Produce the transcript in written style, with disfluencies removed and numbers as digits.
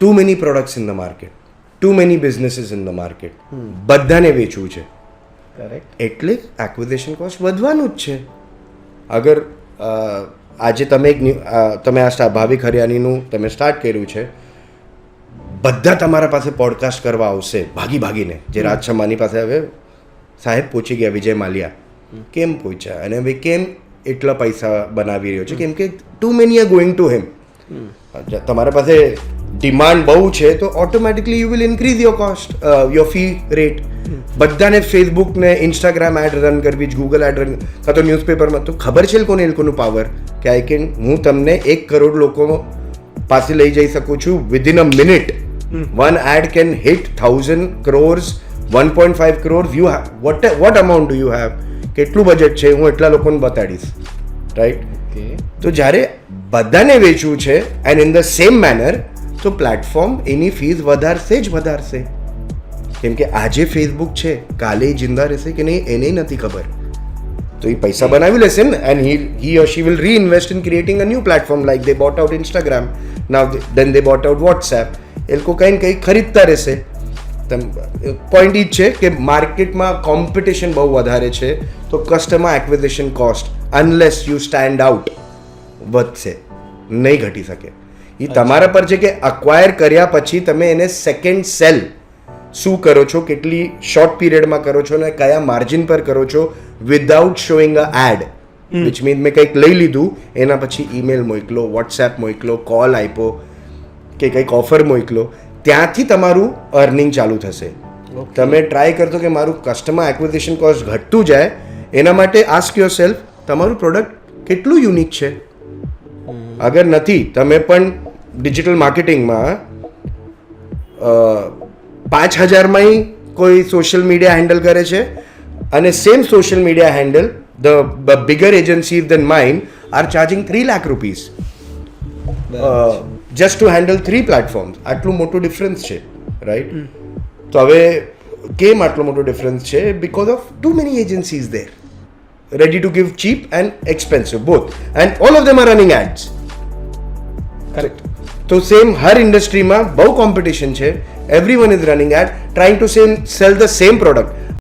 Two many products in the market, too many businesses in the market, બધાને વેચવું છે. Correct. એટલે acquisition cost વધવાનું જ છે. અગર આજે તમે આ ભાવિક હરિયાણીનું તમે સ્ટાર્ટ કર્યું છે, બધા તમારા પાસે પોડકાસ્ટ કરવા આવશે ભાગીને. જે રાજ શર્માની પાસે હવે સાહેબ પહોંચી ગયા, વિજય માલ્યા કેમ પહોંચ્યા અને હવે કેમ એટલા પૈસા બનાવી રહ્યો છે, કેમ કે too many are going to him. તમારા પાસે ડિમાન્ડ બહુ છે તો automatically you will increase your cost, your fee rate. બધાને ફેસબુક ને ઇન્સ્ટાગ્રામ એડ રન કરવી જ, ગૂગલ એડ રન, કાં તો ન્યૂઝપેપરમાં. તો ખબર છે એ લોકોનું પાવર કે આઈ કેન, હું તમને 1 કરોડ લોકો પાસે લઈ જઈ શકું છું within a minute. One ad can hit 1,000 crores, 1.5 crores. You have what amount do you have, કેટલું બજેટ છે, હું એટલા લોકોને બતાડીશ, રાઈટ? તો જ્યારે બધાને વેચવું છે and in the same manner, તો પ્લેટફોર્મ એની ફીસ વધારશે. કેમ કે આજે ફેસબુક છે, કાલે જિંદા રહેશે કે નહીં એને નથી ખબર. તો એ પૈસા બનાવી લેશે ને, and he or she will reinvest in creating a new platform, like they bought out Instagram, then they bought out WhatsApp. એ લોકો કંઈ ને કંઈ ખરીદતા રહેશે. પોઈન્ટ એ જ છે કે માર્કેટમાં કોમ્પિટિશન બહુ વધારે છે, તો customer acquisition cost unless you stand out વધશે, નહીં ઘટી શકે. એ તમારા પર છે કે અક્વાયર કર્યા પછી તમે એને સેકન્ડ સેલ શું કરો છો, કેટલી શોર્ટ પીરિયડમાં કરો છો ને કયા માર્જિન પર કરો છો, without showing a ad. Which means મેં કંઈક લઈ લીધું, એના પછી ઈમેલ મોકલો, વોટ્સએપ મોકલો, કોલ આપ્યો કે કંઈક ઓફર મોકલો, ત્યાંથી તમારું અર્નિંગ ચાલુ થશે. તમે ટ્રાય કરતો કે મારું કસ્ટમર એક્વિઝિશન કોસ્ટ ઘટતું જાય, એના માટે આસ્ક યોર સેલ્ફ તમારું પ્રોડક્ટ કેટલું યુનિક છે. અગર નથી, તમે પણ ડિજિટલ માર્કેટિંગમાં 5,000માં કોઈ સોશિયલ મીડિયા હેન્ડલ કરે છે અને same social media handle the bigger agency than mine are charging 3 lakh rupees just to handle 3 platforms. આટલું મોટું ડિફરન્સ છે, રાઈટ? તો હવે કેમ આટલો મોટો ડિફરન્સ છે? Because of too many agencies there ready to give cheap and expensive both, and all of them are running ads. Correct. તો સેમ હર ઇન્ડસ્ટ્રીમાં બહુ કોમ્પિટિશન છે, everyone is running ad trying to sell the same product.